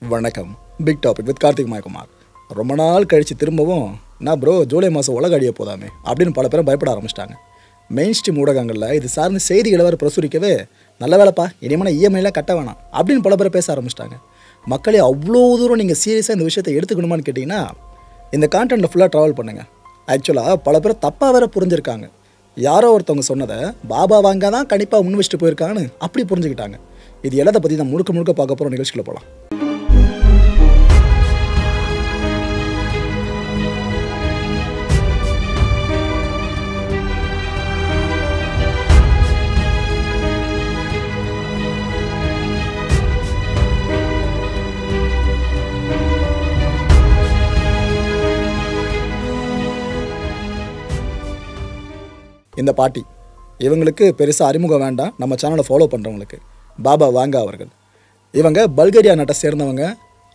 வணக்கம். Big topic with Karthik Mayakumar. ரொம்ப நாள் கழித்து திரும்பவும் நான் ப்ரோ ஜூலை மாதம் உலக அடிய போதாமே அப்படின்னு பல பேரும் பயப்பட ஆரம்பிச்சிட்டாங்க. மெயின் ஸ்ட்ரீம் ஊடகங்களில் இது சார்ந்த செய்திகளை வேறு பிரசுரிக்கவே நல்ல வேலைப்பா இனிமேல் இஎம்ஐலாம் கட்ட வேணாம் அப்படின்னு பல பேர் பேச ஆரம்பிச்சிட்டாங்க. மக்களே அவ்வளோ தூரம் நீங்கள் சீரியஸாக இந்த விஷயத்தை எடுத்துக்கணுமான்னு கேட்டிங்கன்னா இந்த கான்டென்ட்டில் ஃபுல்லாக ட்ராவல் பண்ணுங்கள். ஆக்சுவலாக பல பேர் தப்பாக வேறு புரிஞ்சுருக்காங்க. யாரோ ஒருத்தவங்க சொன்னதை பாபா வாங்க தான் கண்டிப்பாக முன் வச்சுட்டு போயிருக்காங்கன்னு அப்படி புரிஞ்சுக்கிட்டாங்க. இது எல்லாத்தை பற்றி நான் முழுக்க பார்க்க போகிற நிகழ்ச்சியில் போகலாம். இந்த பாட்டி இவங்களுக்கு பெருசாக அறிமுகம் வேண்டாம். நம்ம சேனலை ஃபாலோ பண்ணுறவங்களுக்கு பாபா வாங்கா அவர்கள். இவங்க பல்கேரியா நாட்டை சேர்ந்தவங்க.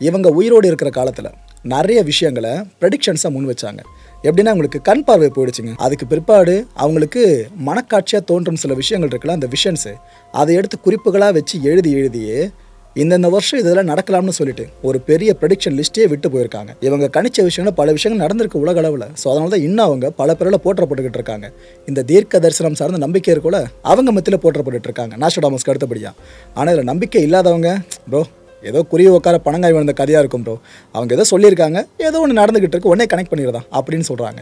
இவங்க உயிரோடு இருக்கிற காலத்தில் நிறைய விஷயங்களை ப்ரெடிக்ஷன்ஸாக முன் வச்சாங்க. எப்படின்னா அவங்களுக்கு கண் பார்வை போயிடுச்சுங்க. அதுக்கு பிற்பாடு அவங்களுக்கு மனக்காட்சியாக தோன்றும் சில விஷயங்கள் இருக்குல்ல, அந்த விஷன்ஸு அதை எடுத்து குறிப்புகளாக வச்சு எழுதியே இந்தந்த வருஷம் இதெல்லாம் நடக்கலாம்னு சொல்லிட்டு ஒரு பெரிய ப்ரெடிக்ஷன் லிஸ்ட்டே விட்டு போயிருக்காங்க. இவங்க கணிச்ச விஷயங்கள் பல விஷயங்கள் நடந்திருக்கு உலக அளவில். ஸோ அதனால தான் இன்னும் அவங்க பல பேரில் போற்றப்பட்டுக்கிட்டு இருக்காங்க. இந்த தீர்க்க தரிசனம் சார்ந்த நம்பிக்கை இருக்குள்ள அவங்க மத்தியில் போற்றப்பட்டு இருக்காங்க, நாஸ்ட்ராடமஸ்க்கு அடுத்தபடியாக. ஆனால் இதில் நம்பிக்கை இல்லாதவங்க ப்ரோ ஏதோ குறிய உட்கார பணங்காய் விழுந்த கதையாக இருக்கும் ப்ரோ, அவங்க ஏதோ சொல்லியிருக்காங்க, ஏதோ ஒன்று நடந்துக்கிட்டு இருக்கு, உடனே கனெக்ட் பண்ணிடுறதா அப்படின்னு சொல்கிறாங்க.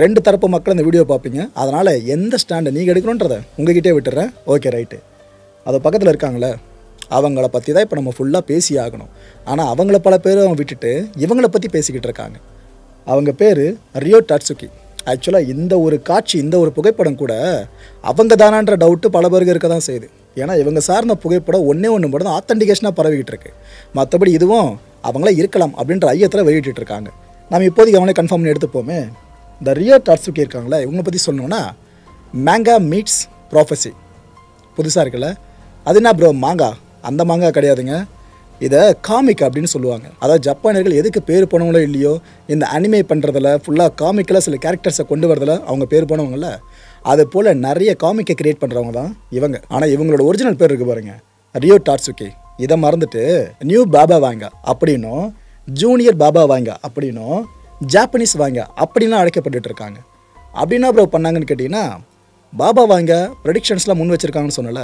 ரெண்டு தரப்பு மக்கள் இந்த வீடியோ பார்ப்பீங்க. அதனால் எந்த ஸ்டாண்டை நீங்கள் எடுக்கணுன்றதை உங்ககிட்டே விட்டுறேன். Okay right. அது பக்கத்தில் இருக்காங்களே அவங்கள பற்றி தான் இப்போ நம்ம ஃபுல்லாக பேசி ஆகணும். ஆனால் அவங்கள பல பேரும் விட்டுட்டு இவங்கள பற்றி பேசிக்கிட்டு இருக்காங்க. அவங்க பேர் ரியோ டாட்சுகி. ஆக்சுவலாக இந்த ஒரு காட்சி, இந்த ஒரு புகைப்படம் கூட அவங்க தானான்ற டவுட்டு பல பேருக்கு இருக்க தான் செய்யுது. ஏன்னா இவங்க சார்ந்த புகைப்படம் ஒன்று மட்டும் தான் ஆத்தென்டிகேஷனாக பரவிக்கிட்டு இருக்கு. மற்றபடி இதுவும் அவங்களே இருக்கலாம் அப்படின்ற ஐயத்தில் வெளியிட்டு இருக்காங்க. நம்ம இப்போதைக்கு அவங்களே கன்ஃபார்ம் பண்ணி எடுத்துப்போமே. இந்த ரியோ டாட்சுகி இருக்காங்களே இவங்களை பற்றி சொல்லணுன்னா மேங்கா மீட்ஸ் ப்ராஃபஸி. புதுசாக இருக்குல்ல, அது என்ன ப்ரோ மாங்கா? அந்த மாங்கா கிடையாதுங்க. இதை காமிக் அப்படின்னு சொல்லுவாங்க. அதாவது ஜப்பானியர்கள் எதுக்கு பேர் போனவங்களோ இல்லையோ இந்த அனிமே பண்ணுறதில் ஃபுல்லாக காமிக்கில் சில கேரக்டர்ஸை கொண்டு வரதில் அவங்க பேர் போனவங்கள, அது போல் நிறைய காமிக்கை க்ரியேட் பண்ணுறவங்க தான் இவங்க. ஆனால் இவங்களோட ஒரிஜினல் பேர் இருக்குது பாருங்கள், ரியோ டாட்சுகி. இதை மறந்துட்டு நியூ பாபா வாங்க அப்படின்னும் ஜூனியர் பாபா வாங்க அப்படின்னும் ஜாப்பனீஸ் வாங்க அப்படின்லாம் அழைக்கப்பட்டு இருக்காங்க. அப்படின்னா ப்ரோ பண்ணாங்கன்னு கேட்டிங்கன்னா பாபா வாங்க ப்ரெடிக்ஷன்ஸ்லாம் முன் வச்சுருக்காங்கன்னு சொன்னல,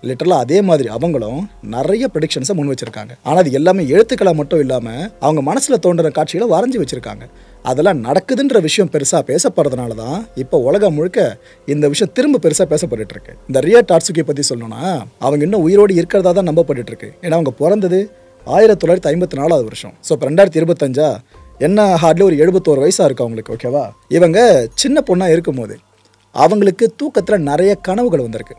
லிட்டரலாக அதே மாதிரி அவங்களும் நிறைய ப்ரெடிக்ஷன்ஸை முன் வச்சுருக்காங்க. ஆனால் அது எல்லாமே எழுத்துக்களை மட்டும் இல்லாமல் அவங்க மனசில் தோன்ற காட்சிகளை வரைஞ்சி வச்சுருக்காங்க. அதெல்லாம் நடக்குதுன்ற விஷயம் பெருசாக பேசப்படுறதுனால தான் இப்போ உலகம் முழுக்க இந்த விஷயம் திரும்ப பெருசாக பேசப்பட்டு இருக்கு. இந்த ரியோ டாட்சுகி பற்றி சொல்லணும்னா அவங்க இன்னும் உயிரோடு இருக்கிறதா தான் நம்பப்பட்டு இருக்கு. ஏன்னா அவங்க பிறந்தது 1954 வருஷம். ஸோ இப்போ 2025 என்ன ஹார்ட்லி ஒரு 71 வயசாக இருக்கு அவங்களுக்கு. ஓகேவா, இவங்க சின்ன பொண்ணாக இருக்கும்போது அவங்களுக்கு தூக்கத்தில் நிறைய கனவுகள் வந்திருக்கு.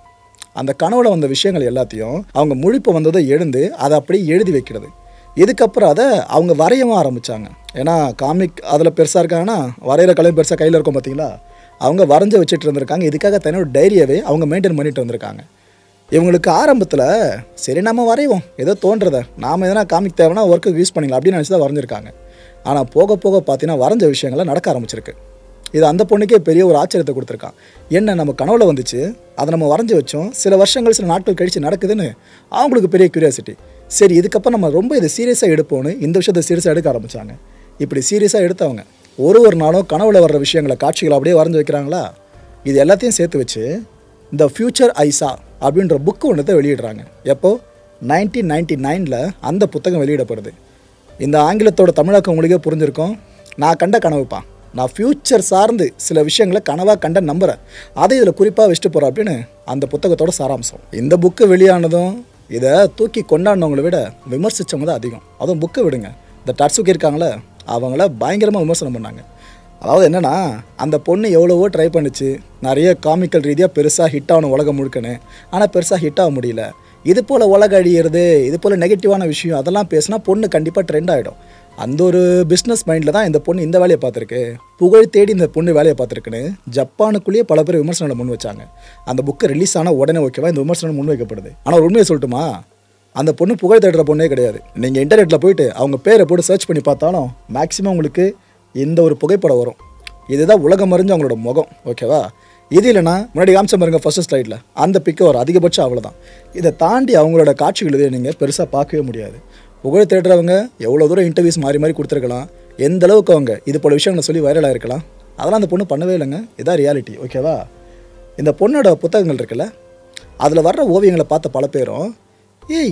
அந்த கனவுல வந்த விஷயங்கள் எல்லாத்தையும் அவங்க முழிப்பு வந்ததை எழுந்து அதை அப்படியே எழுதி வைக்கிறது. இதுக்கப்புறம் அதை அவங்க வரையவும் ஆரம்பித்தாங்க. ஏன்னா காமிக் அதில் பெருசாக இருக்காங்கன்னா வரைகிற கலையும் பெருசாக கையில் இருக்கும் பார்த்தீங்களா, அவங்க வரைஞ்சி வச்சுட்டு இருந்திருக்காங்க. இதுக்காக தனியோட டைரியாவே அவங்க மெயின்டைன் பண்ணிட்டு வந்திருக்காங்க. இவங்களுக்கு ஆரம்பத்தில் சரி நம்ம வரைவோம், ஏதோ தோன்றதை நாம் எதனா காமிக் தேவைன்னா ஒர்க்குக்கு யூஸ் பண்ணிக்கலாம் அப்படின்னு நினச்சி தான் வரைஞ்சிருக்காங்க. ஆனால் போக பார்த்தீங்கன்னா வரைஞ்ச விஷயங்கள்லாம் நடக்க ஆரம்பிச்சிருக்கு. இது அந்த பொண்ணுக்கே பெரிய ஒரு ஆச்சரியத்தை கொடுத்துருக்கான். என்ன நம்ம கனவுல வந்துச்சு, அதை நம்ம வரைஞ்சி வச்சோம், சில வருஷங்கள் சில நாட்கள் கழித்து நடக்குதுன்னு அவங்களுக்கு பெரிய க்யூரியாசிட்டி. சரி இதுக்கப்புறம் நம்ம ரொம்ப இதை சீரியஸாக எடுப்போன்னு இந்த விஷயத்தை சீரியஸாக எடுக்க ஆரம்பித்தாங்க. இப்படி சீரியஸாக எடுத்தவங்க ஒரு நாளும் கனவுல வர்ற விஷயங்களை காட்சிகளை அப்படியே வரைஞ்சி வைக்கிறாங்களா, இது எல்லாத்தையும் சேர்த்து வச்சு த ஃபியூச்சர் ஐ சா அப்படின்ற புக்கு ஒன்றத்தை வெளியிடுறாங்க. எப்போது 1999 அந்த புத்தகம் வெளியிடப்படுது. இந்த ஆங்கிலத்தோட தமிழாக்கம் உங்களுக்கே புரிஞ்சிருக்கும். நான் கண்ட கனவுப்பான், நான் ஃப்யூச்சர் சார்ந்து சில விஷயங்களை கனவாக கண்ட நம்புகிறேன், அதை இதில் குறிப்பாக வச்சுட்டு போகிறேன் அப்படின்னு அந்த புத்தகத்தோட சாராம்சம். இந்த புக்கு வெளியானதும் இதை தூக்கி கொண்டாடினவங்களை விட விமர்சித்தவங்க தான் அதிகம். அதுவும் புக்கை விடுங்க, இந்த டாட்சுகி இருக்காங்களே அவங்கள பயங்கரமாக விமர்சனம் பண்ணாங்க. அதாவது என்னென்னா அந்த பொண்ணு எவ்வளவோ ட்ரை பண்ணிச்சு, நிறைய காமிக்கல் ரீதியாக பெருசாக ஹிட் ஆகணும் உலகம் முழுக்கன்னு, ஆனால் பெருசாக ஹிட் ஆக முடியல. இது போல் உலக அழியிறது, இது போல் நெகட்டிவான விஷயம் அதெல்லாம் பேசினா பொண்ணு கண்டிப்பாக ட்ரெண்ட் ஆகிடும். அந்த ஒரு பிஸ்னஸ் மைண்டில் தான் இந்த பொண்ணு இந்த வேலையை பார்த்துருக்கு, புகழ் தேடி இந்த பொண்ணு வேலையை பார்த்துருக்குன்னு ஜப்பானுக்குள்ளேயே பல பேர் விமர்சனங்களை முன் வச்சாங்க. அந்த புக்கு ரிலீஸ் ஆனால் உடனே ஓகேவா இந்த விமர்சனம் முன் வைக்கப்படுது. ஆனால் ஒரு உண்மையை சொல்லட்டுமா, அந்த பொண்ணு புகழ் தேடுற பொண்ணே கிடையாது. நீங்கள் இன்டர்நெட்டில் போயிட்டு அவங்க பேரை போட்டு சர்ச் பண்ணி பார்த்தாலும் மேக்ஸிமம் உங்களுக்கு இந்த ஒரு புகைப்படம் வரும். இதுதான் உலகம் அறிஞ்சு அவங்களோட முகம். ஓகேவா, இது இல்லைனா முன்னாடி காமிச்ச பாருங்க ஃபர்ஸ்ட் ஸ்லைடில் அந்த பிக்கு வரும், அதிகபட்சம் அவ்வளோதான். இதை தாண்டி அவங்களோட காட்சிகள் நீங்கள் பெருசாக பார்க்கவே முடியாது. புகழ் தேடுறவங்க எவ்வளோ தூரம் இன்டர்வியூஸ் மாறி மாறி கொடுத்துருக்கலாம், எந்த அளவுக்கு அவங்க இது போல விஷயங்களை சொல்லி வைரலாக இருக்கலாம். அதெல்லாம் அந்த பொண்ணு பண்ணவே இல்லைங்க. இதான் ரியாலிட்டி. ஓகேவா? இந்த பொண்ணோட புத்தகங்கள் இருக்குல்ல, அதில் வர்ற ஓவியங்களை பார்த்த பல பேரும்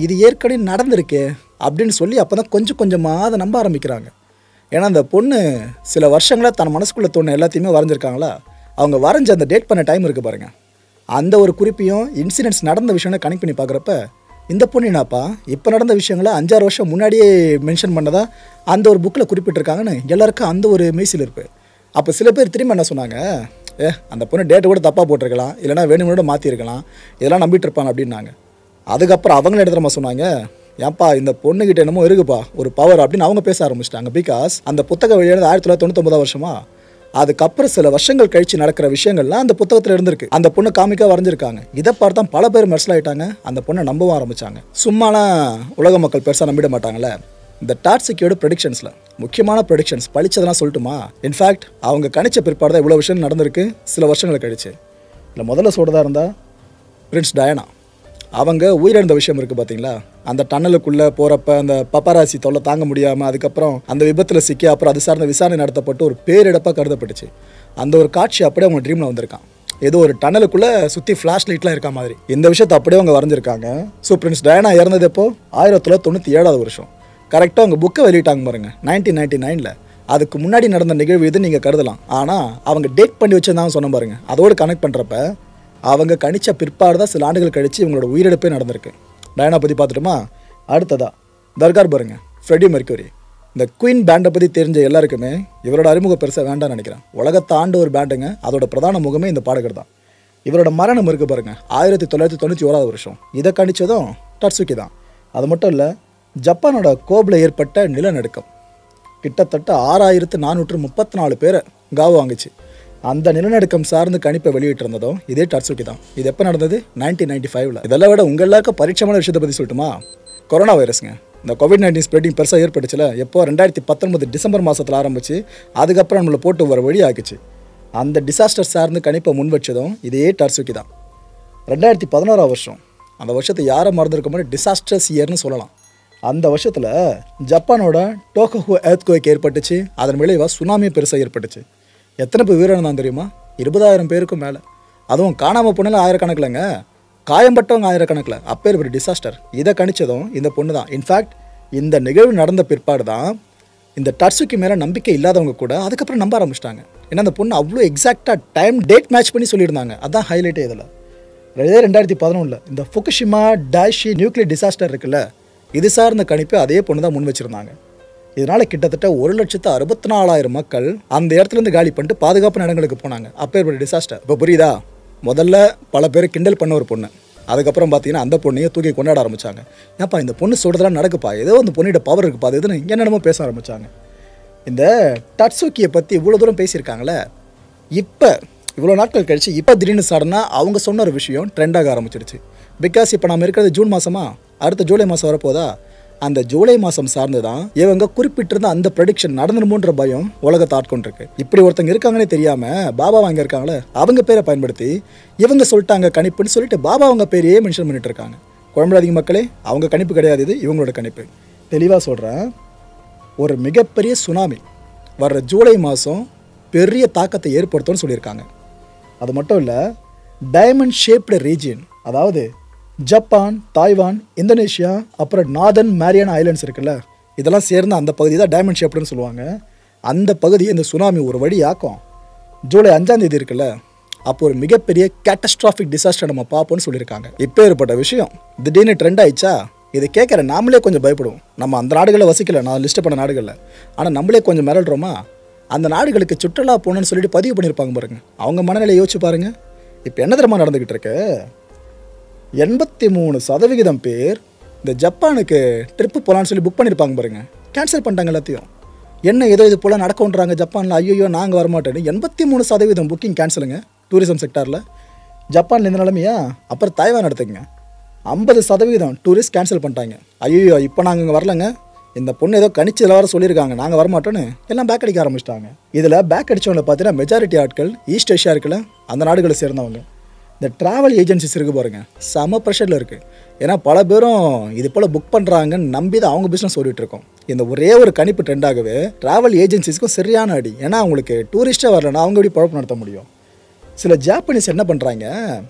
இது ஏற்கனவே நடந்திருக்கே அப்படின்னு சொல்லி அப்போ தான் கொஞ்சம் கொஞ்சமாக அதை நம்ப ஆரம்பிக்கிறாங்க. ஏன்னா அந்த பொண்ணு சில வருஷங்களாக தன் மனசுக்குள்ளே தோணு எல்லாத்தையுமே வரைஞ்சிருக்காங்களா, அவங்க வரைஞ்ச அந்த டேட் பண்ண டைம் இருக்குது பாருங்கள், அந்த ஒரு குறிப்பையும் இன்சிடென்ட்ஸ் நடந்த விஷயங்களை கனெக்ட் பண்ணி பார்க்குறப்ப இந்த பொண்ணு என்னப்பா இப்போ நடந்த விஷயங்களை 5-6 வருஷம் முன்னாடியே மென்ஷன் பண்ணதா அந்த ஒரு புக்கில் குறிப்பிட்டிருக்காங்கன்னு எல்லாருக்கும் அந்த ஒரு மெய்சில் இருப்பு. அப்போ சில பேர் திரும்ப என்ன சொன்னாங்க, அந்த பொண்ணு டேட்டை கூட தப்பாக போட்டிருக்கலாம், இல்லைனா வேணும்னோட மாற்றிருக்கலாம், இதெல்லாம் நம்பிட்டு இருப்பாங்க அப்படின்னாங்க. அதுக்கப்புறம் அவங்கள எடுத்துகிற சொன்னாங்க, ஏன்ப்பா இந்த பொண்ணுக்கிட்ட என்னமோ இருக்குப்பா ஒரு பவர் அப்படின்னு அவங்க பேச ஆரம்பிச்சிட்டாங்க. பிகாஸ் அந்த புத்தகம் வெளியானது 1999 வருஷமா, அதுக்கப்புறம் சில வருஷங்கள் கழிச்சு நடக்கிற விஷயங்கள்லாம் அந்த புத்தகத்தில் இருந்திருக்கு. அந்த பொண்ணு காமிக்காக வரைஞ்சிருக்காங்க. இதை பார்த்தா பல பேர் மெர்சலாயிட்டாங்க, அந்த பொண்ணை நம்பவும் ஆரம்பிச்சாங்க. சும்மாலாம் உலக மக்கள் பெருசாக நம்பிட மாட்டாங்களே. இந்த டாட்ஸிக்கியோட ப்ரெடிக்ஷன்ஸில் முக்கியமான ப்ரெடிக்ஷன்ஸ் பழிச்சதெல்லாம் சொல்லட்டுமா? இன்ஃபேக்ட் அவங்க கணிச்ச பிற்பாடு தான் இவ்வளோ விஷயம் நடந்திருக்கு சில வருஷங்கள் கழிச்சு. இல்லை முதல்ல சொல்கிறதா இருந்தால் பிரின்ஸ் டயானா அவங்க உயிரிழந்த விஷயம் இருக்குது பார்த்தீங்களா, அந்த டன்னலுக்குள்ளே போகிறப்ப அந்த பப்பாராசி தொல்லை தாங்க முடியாமல் அதுக்கப்புறம் அந்த விபத்தில் சிக்கி அப்புறம் அது சார்ந்த விசாரணை நடத்தப்பட்டு ஒரு பேரிடப்பாக கருதப்பட்டுச்சு. அந்த ஒரு காட்சி அப்படியே அவங்க ட்ரீமில் வந்திருக்கான். ஏதோ ஒரு டன்னலுக்குள்ளே சுற்றி ஃப்ளாஷ் லைட்லாம் இருக்கா மாதிரி இந்த விஷயத்தை அப்படியே அவங்க வரைஞ்சிருக்காங்க. ஸோ பிரின்ஸ் டயானா இறந்தது எப்போ 1997 வருஷம். கரெக்டாக அவங்க புக்கை வெளியிட்டாங்க பாருங்க 1999. அதுக்கு முன்னாடி நடந்த நிகழ்வு இது நீங்கள் கருதலாம். ஆனால் அவங்க டேட் பண்ணி வச்சுருந்தாங்க சொன்ன பாருங்க, அதோடு கனெக்ட் பண்ணுறப்ப அவங்க கணிச்ச பிற்பாடு தான் சில ஆண்டுகள் கழித்து இவங்களோட உயிரிழப்பே நடந்திருக்கு. டயானா பற்றி பார்த்துட்டுமா? அடுத்ததா தர்கார் பாருங்க, ஃப்ரெடி மெர்க்யூரி. இந்த குயின் பேண்டை பற்றி தெரிஞ்ச எல்லாருக்குமே இவரோட அறிமுக பெருசாக வேண்டாம்னு நினைக்கிறேன். உலகத்தை ஆண்டு ஒரு பேண்டுங்க, அதோட பிரதான முகமே இந்த பாடகர் தான். இவரோட மரணம் இருக்கு பாருங்க 1991 வருஷம். இதை கணிச்சதும் டட்சுகி தான். அது மட்டும் இல்லை, ஜப்பானோட கோபில் ஏற்பட்ட நிலநடுக்கம் கிட்டத்தட்ட 6434 பேரை காவு வாங்குச்சு. அந்த நிலநடுக்கம் சார்ந்து கணிப்பை வெளியிட்டிருந்ததும் இதே டட்சுகி தான். இது எப்போ நடந்தது? 1995. இதெல்லாம் விட உங்கள் எல்லாருக்கும் பரீட்சமான விஷயத்தை பற்றி சொல்லட்டுமா? கொரோனா வைரஸ்ங்க. இந்த கோவிட்-19 ஸ்ப்ரெட்டிங் பெருசாக ஏற்பட்டுச்சுல எப்போ 2019 டிசம்பர் மாதத்தில் ஆரம்பிச்சு அதுக்கப்புறம் நம்மளை போட்டு வர வழி ஆகிச்சு. அந்த டிசாஸ்டர் சார்ந்து கணிப்பை முன் வச்சதும் இதே டட்சுகி தான். 2011 வருஷம், அந்த வருஷத்தை யாரை மறந்துருக்க மாதிரி டிசாஸ்டர்ஸ் இயர்னு சொல்லலாம். அந்த வருஷத்தில் ஜப்பானோட டோகோஹு எர்த்குவேக் ஏற்பட்டுச்சு. அதன் விளைவாக சுனாமி பெருசாக ஏற்பட்டுச்சு. எத்தனை பேர் உயிரிழந்தான் தெரியுமா? 20,000 பேருக்கும் மேலே. அதுவும் காணாமல் போனால ஆயிரக்கணக்கில்ங்க, காயம்பட்டவங்க ஆயிரக்கணக்கில். அப்பேர் ஒரு டிசாஸ்டர். இதை கணிச்சதும் இந்த பொண்ணு தான். இன்ஃபேக்ட் இந்த நிகழ்வு நடந்த பிற்பாடு தான் இந்த டட்சுகி மேலே நம்பிக்கை இல்லாதவங்க கூட அதுக்கப்புறம் நம்ப ஆரம்பிச்சிட்டாங்க. ஏன்னா அந்த பொண்ணு அவ்வளோ எக்ஸாக்டாக டைம் டேட் மேட்ச் பண்ணி சொல்லியிருந்தாங்க. அதுதான் ஹைலைட்டே இதில். 2011 இந்த ஃபுகுஷிமா டாய்ஷி நியூக்ளியர் டிசாஸ்டர் இருக்குல்ல, இது சார்ந்த கணிப்பை அதே பொண்ணு தான் முன் வச்சுருந்தாங்க. இதனால் கிட்டத்தட்ட 1,64,000 மக்கள் அந்த இடத்துலேருந்து காலி பண்ணிட்டு பாதுகாப்பு இடங்களுக்கு போனாங்க. அப்பேற்பட்ட டிசாஸ்டர். இப்போ புரியுதா? முதல்ல பல பேர் கிண்டல் பண்ண ஒரு பொண்ணு, அதுக்கப்புறம் பார்த்தீங்கன்னா அந்த பொண்ணையே தூக்கி கொண்டாட ஆரம்பித்தாங்க. ஏன்ப்பா இந்த பொண்ணு சொல்கிறதெல்லாம் நடக்குப்பா, ஏதோ அந்த பொண்ணிட்ட பவர் இருக்குப்பா, அது எதுன்னு என்னென்னமோ பேச ஆரம்பித்தாங்க. இந்த டட்சுகியை பற்றி இவ்வளோ தூரம் பேசியிருக்காங்களே, இப்போ இவ்வளோ நாட்கள் கழிச்சு இப்போ திடீர்னு சடனாக அவங்க சொன்ன ஒரு விஷயம் ட்ரெண்டாக ஆரம்பிச்சிடுச்சு. பிகாஸ் இப்போ நம்ம இருக்கிறது ஜூன் மாதமா, அடுத்த ஜூலை மாதம் வரப்போதா, அந்த ஜூலை மாதம் சார்ந்து தான் இவங்க குறிப்பிட்டிருந்த அந்த ப்ரெடிக்ஷன் நடந்துருமோன்ற பயம் உலகத்தை ஆட்கொண்டிருக்கு. இப்படி ஒருத்தங்க இருக்காங்கன்னே தெரியாமல் பாபா வாங்க இருக்காங்களே, அவங்க பேரை பயன்படுத்தி இவங்க சொல்லிட்டாங்க கணிப்புன்னு சொல்லிட்டு பாபா அவங்க பேரையே மென்ஷன் பண்ணிட்டு இருக்காங்க. குழம்புலாதீங்க மக்களே, அவங்க கணிப்பு கிடையாது, இது இவங்களோட கணிப்பு. தெளிவாக சொல்கிறேன், ஒரு மிகப்பெரிய சுனாமி வர்ற ஜூலை மாதம் பெரிய தாக்கத்தை ஏற்படுத்தும்னு சொல்லியிருக்காங்க. அது மட்டும் இல்லை, டைமண்ட் ஷேப்டு ரீஜியன், அதாவது ஜப்பான், தாய்வான், இந்தோனேஷியா, அப்புறம் நார்தர்ன் மேரியானா ஐலண்ட்ஸ் இருக்குல்ல, இதெல்லாம் சேர்ந்த அந்த பகுதி தான் டைமண்ட் ஷேப்டுன்னு சொல்லுவாங்க. அந்த பகுதி இந்த சுனாமி ஒரு வழி ஆக்கும். ஜூலை 5ஆம் தேதி இருக்குல்ல, அப்போ ஒரு மிகப்பெரிய கேட்டஸ்ட்ராஃபிக் டிசாஸ்டர் நம்ம பார்ப்போம்னு சொல்லியிருக்காங்க. இப்போ ஏற்பட்ட விஷயம் திடீர்னு ட்ரெண்ட் ஆயிடுச்சா, இதை கேட்குற நாமளே கொஞ்சம் பயப்படுவோம். நம்ம அந்த நாடுகளில் வசிக்கலை, நான் லிஸ்ட் பண்ண நாடுகளில், ஆனால் நம்மளே கொஞ்சம் மிரள்றோமா? அந்த நாடுகளுக்கு சுற்றுலா போகணுன்னு சொல்லிட்டு பதிவு பண்ணியிருப்பாங்க பாருங்க, அவங்க மனநிலையை யோசிச்சு பாருங்க. இப்போ என்ன தெரியுமா நடந்துக்கிட்டு இருக்கு? 83% பேர் இந்த ஜப்பானுக்கு ட்ரிப்பு போகலான்னு சொல்லி புக் பண்ணியிருப்பாங்க பாருங்க, கேன்சல் பண்ணிட்டாங்க எல்லாத்தையும். என்ன ஏதோ இது போல் நடக்கன்றாங்க ஜப்பானில், ஐயோ நாங்கள் வரமாட்டேன்னு 83% புக்கிங் கேன்சலுங்க டூரிசம் செக்டாரில். ஜப்பானில் இந்த நிலைமையா? அப்புறம் தாய்வான் எடுத்துக்கங்க, 50% டூரிஸ்ட் கேன்சல் பண்ணிட்டாங்க. ஐயோ இப்போ நாங்கள் இங்கே வரலங்க, இந்த பொண்ணு ஏதோ கணிச்சதில் வர சொல்லியிருக்காங்க, நாங்கள் வரமாட்டோன்னு எல்லாம் பேக் அடிக்க ஆரம்பிச்சிட்டாங்க. இதில் பேக் அடித்தவங்களை பார்த்தீங்கன்னா மெஜாரிட்டி ஆட்கள் ஈஸ்ட் ஏஷியா இருக்குல்ல, அந்த நாடுகளை சேர்ந்தவங்க. இந்த ட்ராவல் ஏஜென்சிஸ் இருக்குது பாருங்கள், செம ப்ரெஷரில் இருக்குது. ஏன்னா பல பேரும் இது போல் புக் பண்ணுறாங்கன்னு நம்பி தான் அவங்க பிஸ்னஸ் ஓடிட்டு இருக்கோம். இந்த ஒரே ஒரு கணிப்பு ட்ரெண்டாகவே ட்ராவல் ஏஜென்சிஸ்க்கும் சரியான அடி. ஏன்னா அவங்களுக்கு டூரிஸ்ட்டாக வரலன்னா அவங்க எப்படி பழப்பு நடத்த முடியும்? சில ஜாப்பனீஸ் என்ன பண்ணுறாங்க,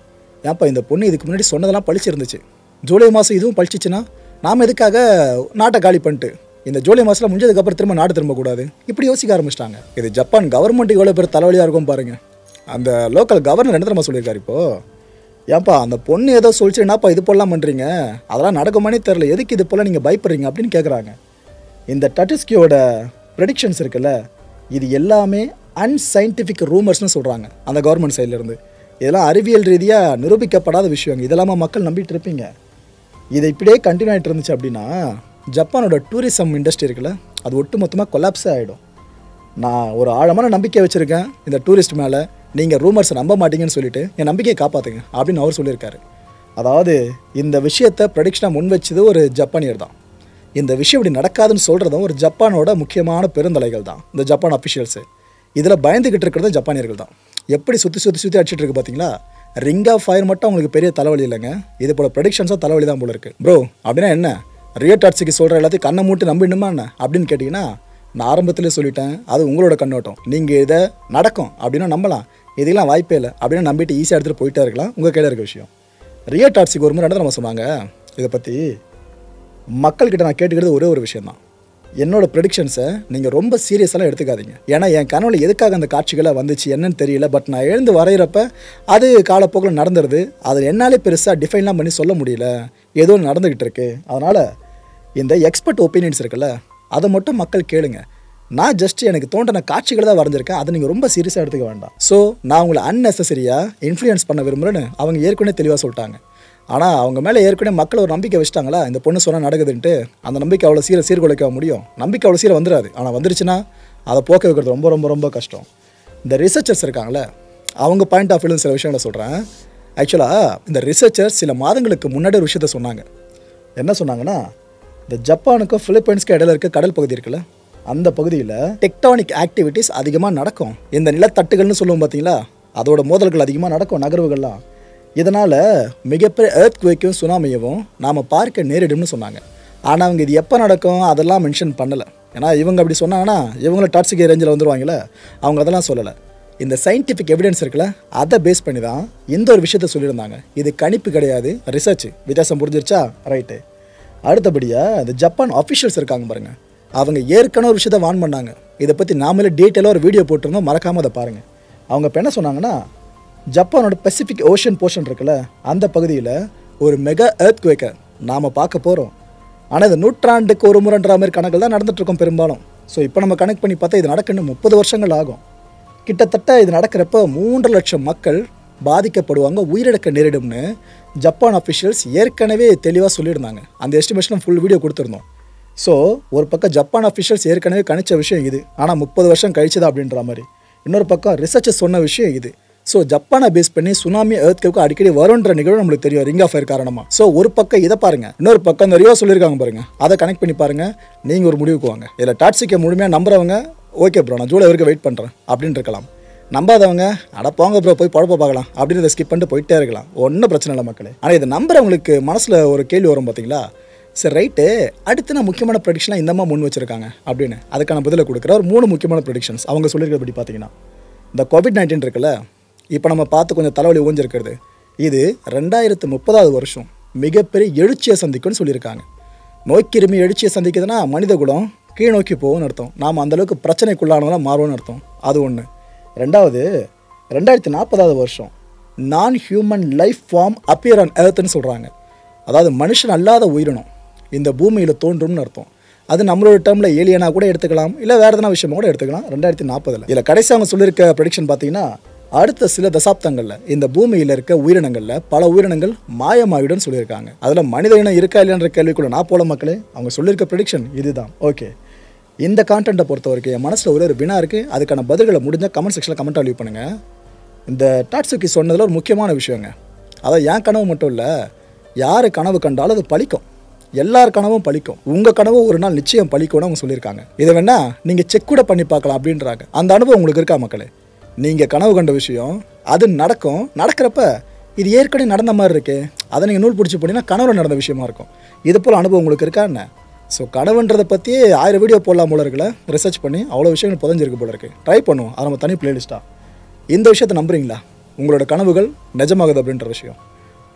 ஏன்ப்பா இந்த பொண்ணு இதுக்கு முன்னாடி சொன்னதெல்லாம் பழிச்சிருந்துச்சு, ஜூலை மாதம் இதுவும் பழிச்சிச்சுன்னா நாம் எதுக்காக நாட்டை காலி பண்ணிட்டு இந்த ஜூலை மாதத்தில் முடிஞ்சதுக்கப்புறம் திரும்ப நாடு திரும்பக்கூடாது? இப்படி யோசிக்க ஆரம்பிச்சிட்டாங்க. இது ஜப்பான் கவர்மெண்ட்டுக்கு எவ்வளோ பேர் தலைவலியாக இருக்கும் பாருங்கள். அந்த லோக்கல் கவர்னர் என்ன தெரியுமா சொல்லியிருக்காரு, இப்போது ஏன்ப்பா அந்த பொண்ணு ஏதோ சொல்லிச்சுன்னாப்பா இது போலாம் பண்ணுறீங்க, அதெல்லாம் நடக்குமானே தெரில, எதுக்கு இது போல் நீங்கள் பயப்படுறீங்க அப்படின்னு கேட்குறாங்க. இந்த டட்டிஸ்கியோட ப்ரெடிக்ஷன்ஸ் இருக்குல்ல, இது எல்லாமே அன்சைன்டிஃபிக் ரூமர்ஸ்னு சொல்கிறாங்க அந்த கவர்மெண்ட் சைட்லேருந்து. இதெல்லாம் அறிவியல் ரீதியாக நிரூபிக்கப்படாத விஷயங்க. இதெல்லாமல் மக்கள் நம்பிட்டு இருப்பீங்க. இதை இப்படியே கண்டினியூ ஆகிட்டு இருந்துச்சு அப்படின்னா ஜப்பானோட டூரிசம் இண்டஸ்ட்ரி இருக்குல்ல, அது ஒட்டு மொத்தமாக கொலாப்ஸே ஆகிடும். நான் ஒரு ஆழமான நம்பிக்கை வச்சுருக்கேன் இந்த டூரிஸ்ட் மேலே, நீங்கள் ரூமர்ஸை நம்ப மாட்டீங்கன்னு சொல்லிட்டு என் நம்பிக்கையை காப்பாற்றுங்க அப்படின்னு அவர் சொல்லியிருக்காரு. அதாவது இந்த விஷயத்தை ப்ரெடிக்ஷனாக முன் வச்சது ஒரு ஜப்பானியர் தான். இந்த விஷயம் இப்படி நடக்காதுன்னு சொல்கிறதும் ஒரு ஜப்பானோட முக்கியமான பெருந்தலைகள் தான், இந்த ஜப்பான் அஃபிஷியல்ஸு. இதில் பயந்துக்கிட்டு இருக்கிறது ஜப்பானியர்கள் தான். எப்படி சுற்றி அடிச்சுட்டு இருக்கு பார்த்தீங்களா? ரிங் ஆஃப் ஃபயர் மட்டும் அவங்களுக்கு பெரிய தலைவலி இல்லைங்க, இது போல் ப்ரெடிக்ஷன்ஸாக தலைவலி தான் போல இருக்குது. ப்ரோ அப்படின்னா என்ன, ரியல் டாட்ஸுக்கு சொல்கிற எல்லாத்தையும் கண்ணை மூட்டு நம்பிடுமா என்ன அப்படின்னு கேட்டிங்கன்னா, நான் ஆரம்பத்திலே சொல்லிட்டேன், அது உங்களோட கண்ணோட்டம். நீங்கள் இதை நடக்கும் அப்படின்னா நம்பலாம், இதெல்லாம் வாய்ப்பே இல்லை அப்படின்னா நம்பிட்டு ஈஸியாக எடுத்துகிட்டு போயிட்டே இருக்கலாம். உங்கள் கையில் இருக்க விஷயம். ரியல் டாட்ஸுக்கு ஒரு முறை என்ன நம்ம சொன்னாங்க, இதை பற்றி மக்கள்கிட்ட நான் கேட்டுக்கிறது ஒரே ஒரு விஷயம் தான், என்னோட ப்ரெடிக்ஷன்ஸை நீங்கள் ரொம்ப சீரியஸாக எடுத்துக்காதீங்க. ஏன்னா என் கனவுல எதுக்காக அந்த காட்சிகளை வந்துச்சு என்னன்னு தெரியல, பட் நான் எழுந்து வரைகிறப்ப அது காலப்போக்கில் நடந்துருது. அதில் என்னாலே பெருசாக டிஃபைன்லாம் பண்ணி சொல்ல முடியல, ஏதோ நடந்துக்கிட்டு இருக்கு. அதனால் இந்த எக்ஸ்பர்ட் ஒப்பீனியன்ஸ் இருக்குல்ல, அதை மட்டும் மக்கள் கேளுங்க. நான் ஜஸ்ட் எனக்கு தோன்றின காட்சிகளை தான் வரைஞ்சிருக்கேன், அதை நீங்கள் ரொம்ப சீரியஸாக எடுத்துக்க வேண்டாம். ஸோ நான் உங்களை அன்னெசரியாக இன்ஃப்ளூயன்ஸ் பண்ண விரும்புகிறேன்னு அவங்க ஏற்கனவே தெளிவாக சொல்லிட்டாங்க. ஆனால் அவங்க மேலே ஏற்கனவே மக்கள் ஒரு நம்பிக்கை வச்சுட்டாங்களா, இந்த பொண்ணு சொன்னால் நடக்குதுன்ட்டு. அந்த நம்பிக்கை அவ்வளோ சீர்குலைக்க முடியும்? நம்பிக்கை அவ்வளோ சீர வந்துடாது. ஆனால் வந்துருச்சுன்னா அதை போக்க வைக்கிறது ரொம்ப ரொம்ப ரொம்ப கஷ்டம். இந்த ரிசர்ச்சர்ஸ் இருக்காங்களே, அவங்க பாயிண்ட் ஆஃப் வியூவில் சில விஷயங்களை சொல்கிறேன். ஆக்சுவலாக இந்த ரிசர்ச்சர்ஸ் சில மாதங்களுக்கு முன்னாடி ஒரு விஷயத்த சொன்னாங்க. என்ன சொன்னாங்கன்னா, இந்த ஜப்பானுக்கும் ஃபிலிப்பைன்ஸ்க்கும் இடையில இருக்க கடல் பகுதி இருக்குல்ல, அந்த பகுதியில் டெக்டானிக் ஆக்டிவிட்டீஸ் அதிகமாக நடக்கும். இந்த நிலத்தட்டுகள்னு சொல்லுவோம் பார்த்தீங்களா, அதோட மோதல்கள் அதிகமாக நடக்கும், நகர்வுகள்லாம். இதனால் மிகப்பெரிய எர்த்குவேக்கும் சுனாமியவும் நாம் பார்க்க நேரிடும்னு சொன்னாங்க. ஆனால் அவங்க இது எப்போ நடக்கும் அதெல்லாம் மென்ஷன் பண்ணலை. ஏன்னா இவங்க அப்படி சொன்னாங்கன்னா இவங்கள டாட்ஸிக் ரேஞ்சில் வந்துடுவாங்களே, அவங்க அதெல்லாம் சொல்லலை. இந்த சயின்டிஃபிக் எவிடன்ஸ் இருக்குல்ல, அதை பேஸ் பண்ணி தான் இந்த ஒரு விஷயத்த சொல்லியிருந்தாங்க. இது கணிப்பு கிடையாது, ரிசர்ச். வித்தியாசம் புரிஞ்சிருச்சா? ரைட்டு. அடுத்தபடியாக இந்த ஜப்பான் அஃபிஷியல்ஸ் இருக்காங்க பாருங்கள், அவங்க ஏற்கனவே ஒரு விஷயத்தை வார்ன் பண்ணாங்க. இதை பற்றி நாமளே டீட்டெயிலாக ஒரு வீடியோ போட்டிருந்தோம், மறக்காமல் அதை பாருங்கள். அவங்க இப்போ என்ன சொன்னாங்கன்னா, ஜப்பானோட பசிபிக் ஓஷன் போர்ஷன் இருக்குல்ல, அந்த பகுதியில் ஒரு மெகா எர்த்குவேக்கை நாம் பார்க்க போகிறோம். ஆனால் இது நூற்றாண்டுக்கு ஒரு முறைன்ற மாதிரி கணக்கில் தான் நடந்துகிட்ருக்கோம் பெரும்பாலும். ஸோ இப்போ நம்ம கணக்கு பண்ணி பார்த்தா இது நடக்கணும் 30 வருஷங்கள் ஆகும். கிட்டத்தட்ட இது நடக்கிறப்ப 3 லட்சம் மக்கள் பாதிக்கப்படுவாங்க, உயிரிழக்க நேரிடும்னு ஜப்பான் அஃபிஷியல்ஸ் ஏற்கனவே தெளிவாக சொல்லியிருந்தாங்க. அந்த எஸ்டிமேஷன் ஃபுல் வீடியோ கொடுத்துருந்தோம். ஸோ ஒரு பக்கம் ஜப்பான் அஃபிஷியல்ஸ் ஏற்கனவே கணிச்ச விஷயம் இது, ஆனால் 30 வருஷம் கழிச்சுதான் அப்படின்ற மாதிரி. இன்னொரு பக்கம் ரிசர்ச்சர்ஸ் சொன்ன விஷயம் இது. ஸோ ஜப்பானை பேஸ் பண்ணி சுனாமி எர்த்குவேக் அடிக்கடி வரும்ன்ற நிகழ்வு நம்மளுக்கு தெரியும், ரிங் ஆஃப் ஃபயர் காரணமாக. ஸோ ஒரு பக்கம் இதை பாருங்கள், இன்னொரு பக்கம் நிறைய சொல்லியிருக்காங்க பாருங்கள், அதை கனெக்ட் பண்ணி பாருங்கள், நீங்கள் ஒரு முடிவுக்கு வாங்க. இதில் டாட்ஸிக்கை முழுமையாக நம்புறவங்க ஓகே ப்ரோ நான் ஜூலை வரைக்கும் வெயிட் பண்ணுறேன் அப்படின்னு இருக்கலாம். நம்பாதவங்க அட போங்க ப்ரோ போய் பழப்ப பார்க்கலாம் அப்படின்னு இதை ஸ்கிப் பண்ணிட்டு போயிட்டே இருக்கலாம், ஒன்றும் பிரச்சனை இல்லை மக்களே. ஆனால் இதை நம்புறவங்களுக்கு மனசில் ஒரு கேள்வி வரும் பார்த்தீங்களா, சரி ரைட்டு அடுத்து நான் முக்கியமான ப்ரெடிக்ஷனாக இந்தம்மா முன் வச்சுருக்காங்க அப்படின்னு. அதுக்கான பதிலை கொடுக்குற ஒரு 3 முக்கியமான ப்ரெடிக்ஷன்ஸ் அவங்க சொல்லியிருக்கிறபடி பார்த்தீங்கன்னா, இந்த கோவிட்-19 இருக்குல்ல, இப்போ நம்ம பார்த்து கொஞ்சம் தலைவலி ஊஞ்சிருக்கிறது, இது 2030 வருஷம் மிகப்பெரிய எழுச்சியை சந்திக்கும்னு சொல்லியிருக்காங்க. நோய்க்கிருமி எழுச்சியை சந்திக்குதுன்னா மனித குலம் கீழ் நோக்கி போகும்னு அர்த்தம், நாம் அந்தளவுக்கு பிரச்சனைக்குள்ளானவங்களாம் மாறுவோம்னு அர்த்தம். அது ஒன்று. ரெண்டாவது, 2040 வருஷம் நான் human life form appear on எர்த்னு சொல்கிறாங்க. அதாவது மனுஷன் அல்லாத உயிரினம் இந்த பூமியில் தோன்றும்னு அர்த்தம். அது நம்மளோட டேர்மில் ஏலியனாக கூட எடுத்துக்கலாம், இல்லை வேறு எதனா விஷயமாக கூட எடுத்துக்கலாம் 2040. இதில் கடைசி அவங்க சொல்லியிருக்க ப்ரெடிக்ஷன் பார்த்தீங்கன்னா, அடுத்த சில தசாப்தங்களில் இந்த பூமியில் இருக்க உயிரினங்களில் பல உயிரினங்கள் மாயமாகிடும்னு சொல்லியிருக்காங்க. அதில் மனித இனம் இருக்கா இல்லைன்ற கேள்விக்குள்ள நான் போல மக்களே, அவங்க சொல்லியிருக்க ப்ரெடிக்ஷன் இதுதான். ஓகே, இந்த கான்டென்ட்டை பொறுத்த வரைக்கும் என் மனசில் ஒரு வினா இருக்குது, அதுக்கான பதில்களை முடிஞ்சால் கமெண்ட் செக்ஷனில் கமெண்ட்டாக லீவ் பண்ணுங்கள். இந்த டாட்ஸுக்கி சொன்னதில் ஒரு முக்கியமான விஷயங்க, அதாவது என் கனவு மட்டும் இல்லை, யார் கனவு கண்டாலும் அது பழிக்கும், எல்லார் கனவும் பழிக்கும், உங்கள் கனவு ஒரு நாள் நிச்சயம் பழிக்கும்னு அவங்க சொல்லியிருக்காங்க. இதை வேணா நீங்கள் செக் கூட பண்ணி பார்க்கலாம் அப்படின்றாங்க. அந்த அனுபவம் உங்களுக்கு இருக்கா மக்களே? நீங்கள் கனவு கண்ட விஷயம் அது நடக்கும், நடக்கிறப்ப இது ஏற்கனவே நடந்த மாதிரி இருக்கே, அதை நீங்கள் நூல் பிடிச்சி போனீங்கன்னா கனவுல நடந்த விஷயமா இருக்கும். இது போல் அனுபவம் உங்களுக்கு இருக்கா என்ன? ஸோ கனவுன்றதை பற்றி 1000 வீடியோ போடலாம் போல இருக்குல்ல, ரிசர்ச் பண்ணி அவ்வளோ விஷயங்கள் புதஞ்சிருக்கு போல இருக்குது. ட்ரை பண்ணுவோம், அது நம்ம தனி பிளேலிஸ்ட்டாக. இந்த விஷயத்தை நம்புறீங்களா? உங்களோட கனவுகள் நிஜமாகுது அப்படின்ற விஷயம்.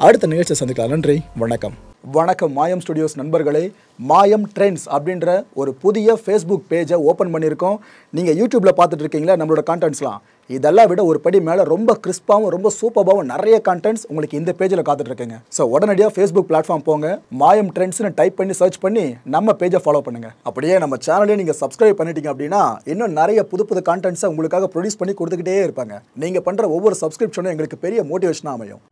அடுத்த நிகழ்ச்சியை சந்திக்கலாம். நன்றி, வணக்கம். வணக்கம் மாயம் ஸ்டுடியோஸ் நண்பர்களே. மாயம் ட்ரெண்ட்ஸ் அப்படின்ற ஒரு புதிய ஃபேஸ்புக் பேஜை ஓப்பன் பண்ணியிருக்கோம். நீங்கள் யூடியூப்பில் பார்த்துட்டு இருக்கீங்களா நம்மளோட கான்டென்ட்ஸ்லாம். இதெல்லாம் விட ஒரு படி மேலே ரொம்ப கிறிஸ்பாகவும் ரொம்ப சூப்பராகவும் நிறைய கான்டென்ட்ஸ் உங்களுக்கு இந்த பேஜில் காத்துட்ருக்கீங்க. ஸோ உடனடியாக ஃபேஸ்புக் பிளாட்ஃபார்ம் போங்க, மாயம் ட்ரெண்ட்ஸ்னு டைப் பண்ணி சர்ச் பண்ணி நம்ம பேஜை ஃபாலோ பண்ணுங்கள். அப்படியே நம்ம சேனலையும் நீங்கள் சப்ஸ்கிரைப் பண்ணிட்டீங்க அப்படின்னா இன்னும் நிறைய புது கான்டென்ட்ஸை உங்களுக்காக ப்ரொடியூஸ் பண்ணி கொடுத்துக்கிட்டே இருப்பாங்க. நீங்கள் பண்ணுற ஒவ்வொரு சப்ஸ்கிரிப்ஷனும் எங்களுக்கு பெரிய மோட்டிவேஷனாக அமையும்.